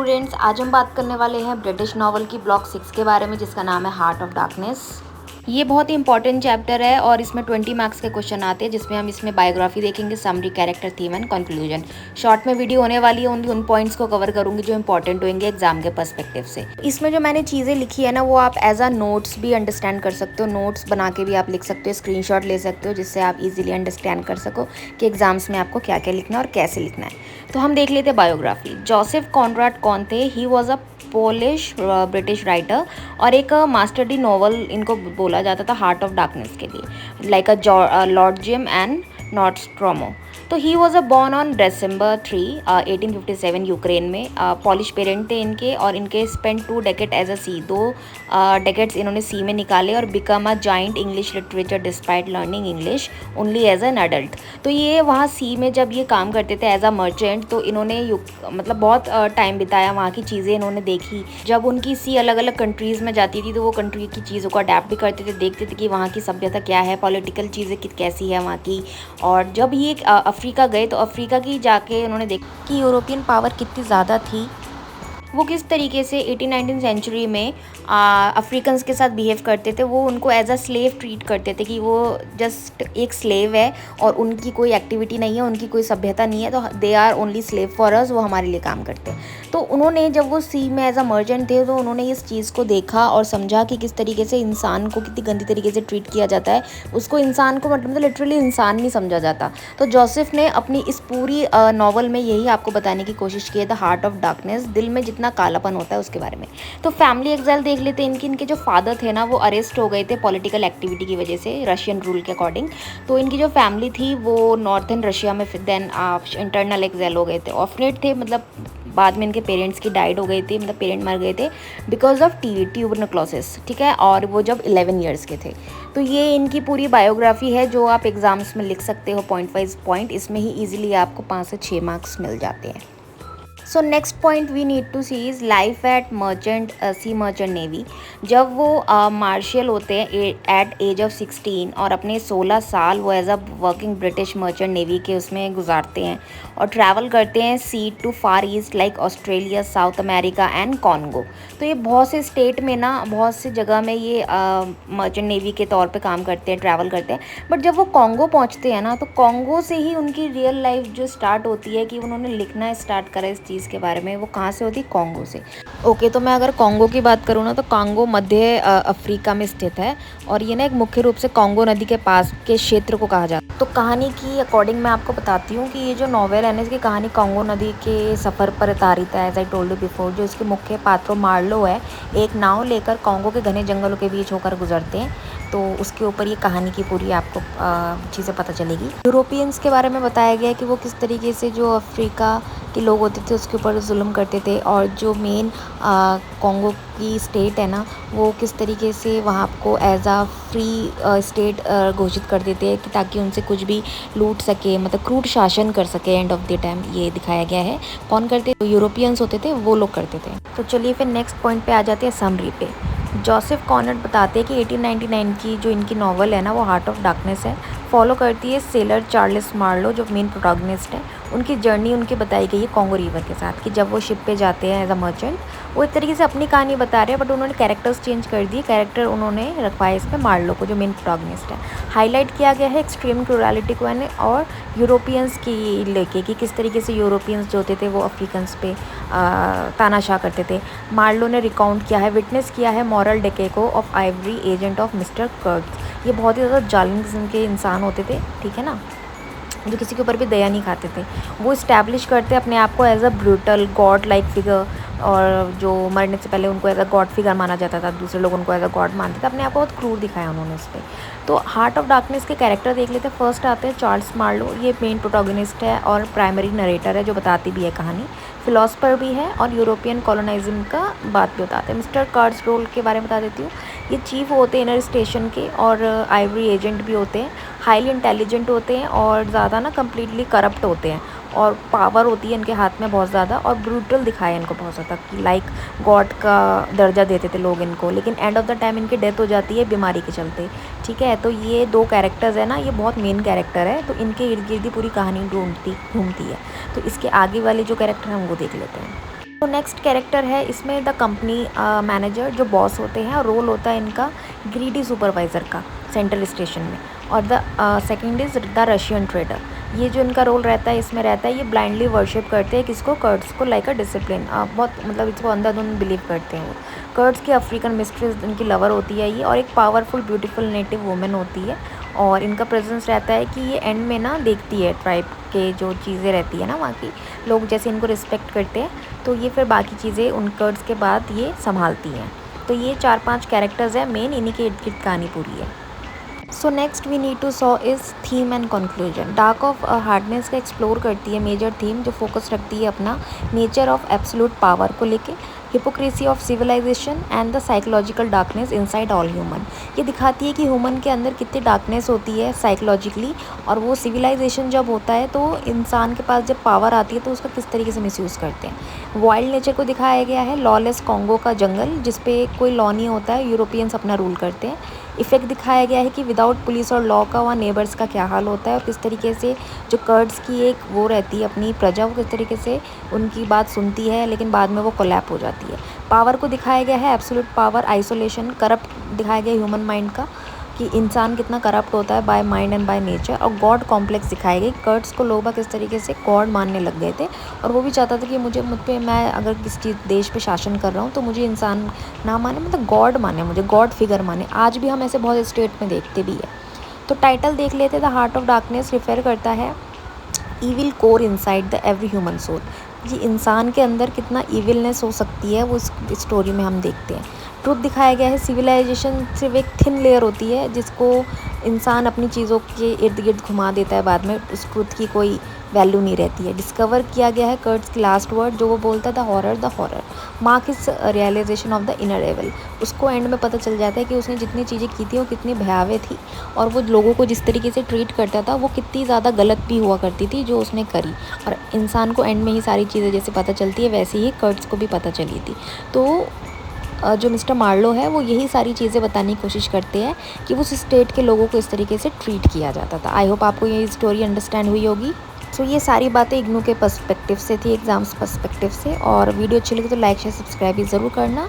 Students, आज हम बात करने वाले हैं ब्रिटिश नॉवल की ब्लॉक 6 के बारे में, जिसका नाम है हार्ट ऑफ डार्कनेस। ये बहुत ही इंपॉर्टेंट चैप्टर है और इसमें 20 मार्क्स के क्वेश्चन आते हैं, जिसमें हम इसमें बायोग्राफी देखेंगे, summary, character, theme and conclusion. Short में वीडियो होने वाली है, उन पॉइंट्स को कवर करूंगी जो इंपॉर्टेंट होंगे एग्जाम के पर्सपेक्टिव से। इसमें जो मैंने चीज़ें लिखी है ना, वो आप एज अ नोट्स भी अंडरस्टैंड कर सकते हो, नोट्स बना के भी आप लिख सकते हो, स्क्रीनशॉट ले सकते हो, जिससे आप इजीली अंडरस्टैंड कर सको कि एग्जाम्स में आपको क्या क्या लिखना है और कैसे लिखना है। तो हम देख लेते हैं बायोग्राफी। जोसेफ कॉनराड कौन थे? ही was a Polish British writer और एक मास्टर डी नॉवल इनको बोला जाता था हार्ट ऑफ डार्कनेस के लिए, like a Lord Jim and Nostromo. तो he was a born on December 3, 1857 Ukraine में। पॉलिश पेरेंट थे इनके और इनके spend 2 decade as a sea, 2 decades इन्होंने सी में निकाले और become a giant English literature despite learning English only as an adult. तो ये वहाँ सी में जब ये काम करते थे एज अ मर्चेंट, तो इन्होंने मतलब बहुत टाइम बिताया, वहाँ की चीज़ें इन्होंने देखी। जब उनकी सी अलग अलग कंट्रीज़ में जाती थी तो वो कंट्री की चीज़ों को अडेप्ट भी करते थे, देखते थे कि वहाँ की सभ्यता क्या है, पॉलिटिकल चीज़ें कैसी है वहाँ की। और जब ये अफ्रीका गए तो अफ्रीका की जाके उन्होंने देखा कि यूरोपियन पावर कितनी ज़्यादा थी, वो किस तरीके से 18-19 सेंचुरी में अफ्रीकन्स के साथ बिहेव करते थे। वो उनको एज अ स्लेव ट्रीट करते थे कि वो जस्ट एक स्लेव है और उनकी कोई एक्टिविटी नहीं है, उनकी कोई सभ्यता नहीं है, तो they are only slave for us, वो हमारे लिए काम करते हैं। तो उन्होंने जब वो सी में एज अ मर्चेंट थे तो उन्होंने इस चीज़ को देखा और समझा कि किस तरीके से इंसान को कितनी गंदी तरीके से ट्रीट किया जाता है। उसको इंसान को मतलब लिटरली इंसान नहीं समझा जाता। तो जोसेफ ने अपनी इस पूरी नॉवल में यही आपको बताने की कोशिश की है, द हार्ट ऑफ डार्कनेस, दिल में जितना कालापन होता है उसके बारे में। तो फैमिली एक्साइल देख लेते हैं। इनके जो फादर थे ना, वो अरेस्ट हो गए थे पॉलिटिकल एक्टिविटी की वजह से, रशियन रूल के अकॉर्डिंग। तो इनकी जो फैमिली थी वो नॉर्थन रशिया में फिर देन इंटरनल एक्साइल हो गए थे, ऑफनेट थे, मतलब बाद में इनके पेरेंट्स की डाइड हो गई थी, मतलब पेरेंट मर गए थे बिकॉज ऑफ ट्यूबरक्लोसिस, ठीक है, और वो जब 11 ईयर्स के थे। तो ये इनकी पूरी बायोग्राफी है जो आप एग्जाम्स में लिख सकते हो पॉइंट वाइज पॉइंट। इसमें ही ईजिली आपको 5 से 6 मार्क्स मिल जाते हैं। So next point we need to see is life at merchant sea merchant navy. जब वो मार्शल होते हैं एट एज ऑफ 16 और अपने 16 साल वो as a working British merchant navy के उसमें गुजारते हैं और ट्रैवल करते हैं sea to far east like Australia, South America and Congo. तो ये बहुत से स्टेट में ना, बहुत सी जगह में ये मर्चेंट नेवी के तौर पे काम करते हैं, ट्रैवल करते हैं। बट जब वो कॉन्गो पहुंचते हैं ना, तो कॉन्गो से ही उनकी रियल लाइफ जो स्टार्ट होती है कि उन्होंने लिखना स्टार्ट करा इस चीज़ के बारे में। वो कहाँ से होती है? कॉन्गो से। ओके, तो मैं अगर कॉन्गो की बात करूँ ना, तो कॉन्गो मध्य अफ्रीका में स्थित है और ये ना एक मुख्य रूप से कॉन्गो नदी के पास के क्षेत्र को कहा जाता है। तो कहानी की अकॉर्डिंग मैं आपको बताती हूँ कि ये जो नॉवेल है ना, इसकी कहानी कॉन्गो नदी के सफ़र पर आधारित है, as I told you before. जो इसके मुख्य पात्रों मार्लो है, एक नाव लेकर कॉन्गो के घने जंगलों के बीच होकर गुजरते हैं। तो उसके ऊपर ये कहानी की पूरी आपको चीज़ें पता चलेगी। यूरोपियंस के बारे में बताया गया है कि वो किस तरीके से जो अफ्रीका के लोग होते थे उसके ऊपर जुल्म करते थे, और जो मेन कॉन्गो की स्टेट है ना, वो किस तरीके से वहाँ को एज आ फ्री स्टेट घोषित कर देते हैं कि ताकि उनसे कुछ भी लूट सके, मतलब क्रूर शासन कर सके एंड ऑफ द टाइम। ये दिखाया गया है। कौन करते? तो यूरोपियंस होते थे, वो लोग करते थे। तो चलिए फिर नेक्स्ट पॉइंट पे आ जाते हैं, समरी पे। जोसेफ कॉनराड बताते हैं कि 1899 की जो इनकी नॉवल है ना, वो हार्ट ऑफ डार्कनेस है, फॉलो करती है सेलर चार्ल्स मार्लो, जो मेन प्रोटैगनिस्ट है। उनकी जर्नी उनकी बताई गई है कॉन्गो रिवर के साथ, कि जब वो शिप पे जाते हैं एज अ मर्चेंट। वो एक तरीके से अपनी कहानी बता रहे हैं, बट उन्होंने कैरेक्टर्स चेंज कर दिए। कैरेक्टर उन्होंने रखवाया इसमें मार्लो को, जो मेन प्रोटैगनिस्ट है। हाईलाइट किया गया है एक्सट्रीम क्रूरलिटी को और यूरोपियंस की लेके, कि किस तरीके से यूरोपियंस जो होते थे वो अफ्रीकन्स पे तानाशाह करते थे। मार्लो ने रिकाउंट किया है, विटनेस किया है मॉरल डेके को of ivory, agent of Mister Kurtz. ये बहुत ही ज़्यादा जालिम किस्म के इंसान होते थे, ठीक है ना, जो किसी के ऊपर भी दया नहीं खाते थे। वो इस्टेब्लिश करते अपने आप को as a brutal god like figure, और जो मरने से पहले उनको एज अ गॉड फिगर माना जाता था, दूसरे लोग उनको एज अ गॉड मानते थे। अपने आप को बहुत क्रूर दिखाया उन्होंने इस पर। तो हार्ट ऑफ डार्कनेस के कैरेक्टर देख लेते हैं। फर्स्ट आते हैं चार्ल्स मार्लो। ये मेन प्रोटैगनिस्ट है और प्राइमरी नरेटर है, जो बताती भी है कहानी। फिलोसफर भी है और यूरोपियन कॉलोनाइजिंग का बात भी बताते हैं। मिस्टर कार्ड्स रोल के बारे में बता देती हूँ। ये चीफ होते हैं इनर स्टेशन के और आइवरी एजेंट भी होते हैं। हाईली इंटेलिजेंट होते हैं और ज़्यादा ना कम्प्लीटली करप्ट होते हैं, और पावर होती है इनके हाथ में बहुत ज़्यादा, और ब्रूटल दिखाया इनको बहुत ज़्यादा कि लाइक गॉड का दर्जा देते थे लोग इनको। लेकिन एंड ऑफ द टाइम इनकी डेथ हो जाती है बीमारी के चलते, ठीक है। तो ये 2 कैरेक्टर्स है ना, ये बहुत मेन कैरेक्टर है, तो इनके इर्द गिर्द ही पूरी कहानी घूमती है। तो इसके आगे वाले जो कैरेक्टर हैं वो देख लेते हैं। तो नेक्स्ट कैरेक्टर है इसमें द कंपनी मैनेजर, जो बॉस होते हैं, और रोल होता है इनका ग्रीडी सुपरवाइज़र का सेंट्रल स्टेशन में। और the second is the Russian trader. ये जो इनका रोल रहता है इसमें रहता है, ये ब्लाइंडली वर्शिप करते हैं किसको, कर्ड्स को, लाइक अ डिसिप्लिन, बहुत मतलब इसको अंधाधुंध बिलीव करते हैं वो। कर्ड्स की अफ्रीकन मिस्ट्रेस इनकी लवर होती है ये, और एक पावरफुल ब्यूटीफुल नेटिव वुमेन होती है। और इनका प्रेजेंस रहता है कि ये एंड में ना देखती है ट्राइब के जो चीज़ें रहती है ना, वहाँ की लोग जैसे इनको रिस्पेक्ट करते हैं, तो ये फिर बाकी चीज़ें उन कर्ड्स के बाद ये संभालती हैं। तो ये 4-5 कैरेक्टर्स हैं मेन, इन्हीं के इर्द गिर्द कहानी पूरी है। So next we need to saw is theme and conclusion. Dark of hardness का एक्सप्लोर करती है मेजर थीम, जो फोकस रखती है अपना नेचर ऑफ एब्सोल्यूट पावर को लेके, hypocrisy of civilization and the psychological darkness inside all human. ये दिखाती है कि ह्यूमन के अंदर कितनी डार्कनेस होती है साइकोलॉजिकली, और वो सिविलाइजेशन जब होता है तो इंसान के पास जब पावर आती है तो उसका किस तरीके से मिसयूज़ करते हैं। वाइल्ड नेचर को दिखाया गया है, लॉलेस कॉन्गो का जंगल जिसपे कोई लॉ नहीं होता है, यूरोपियंस अपना रूल करते हैं। इफ़ेक्ट दिखाया गया है कि विदाउट पुलिस और लॉ का वहाँ नेबर्स का क्या हाल होता है, और किस तरीके से जो कर्ड्स की एक वो रहती है अपनी प्रजा, वो किस तरीके से उनकी बात सुनती है लेकिन बाद में वो कोलैप हो जाती है। पावर को दिखाया गया है, एब्सोल्यूट पावर, आइसोलेशन, करप्ट दिखाया गया ह्यूमन माइंड का, कि इंसान कितना करप्ट होता है by mind and by nature. और गॉड कॉम्प्लेक्स दिखाए गए, कर्ड्स को लोग किस तरीके से गॉड मानने लग गए थे, और वो भी चाहता था कि मुझ पे मैं अगर किस चीज़ देश पे शासन कर रहा हूँ तो मुझे इंसान ना माने, मतलब गॉड माने, मुझे गॉड फिगर माने। आज भी हम ऐसे बहुत स्टेट में देखते भी है। तो टाइटल देख लेते, the heart of darkness refer करता है evil core inside the every human soul. ये इंसान के अंदर कितना ईविलनेस हो सकती है वो इस स्टोरी में हम देखते हैं। ट्रुथ दिखाया गया है, सिविलाइजेशन सिर्फ एक थिन लेयर होती है जिसको इंसान अपनी चीज़ों के इर्द गिर्द घुमा देता है, बाद में उस ट्रुथ की कोई वैल्यू नहीं रहती है। डिस्कवर किया गया है कर्ड्स की लास्ट वर्ड, जो वो बोलता है the horror mark is realization of the inner evil. उसको एंड में पता चल जाता है कि उसने जितनी चीज़ें की थी वो कितनी भयावह थी, और वो लोगों को जिस तरीके से ट्रीट करता था वो कितनी ज़्यादा गलत भी हुआ करती थी जो उसने करी। और इंसान को एंड में ही सारी चीज़ें जैसे पता चलती है, वैसे ही कर्ड्स को भी पता चली थी। तो जो मिस्टर मार्लो है वो यही सारी चीज़ें बताने की कोशिश करते हैं कि उस स्टेट के लोगों को इस तरीके से ट्रीट किया जाता था। आई होप आपको ये स्टोरी अंडरस्टैंड हुई होगी। सो ये सारी बातें इग्नू के पर्सपेक्टिव से थी, एग्ज़ाम्स पर्सपेक्टिव से। और वीडियो अच्छी लगी तो लाइक शेयर सब्सक्राइब भी ज़रूर करना।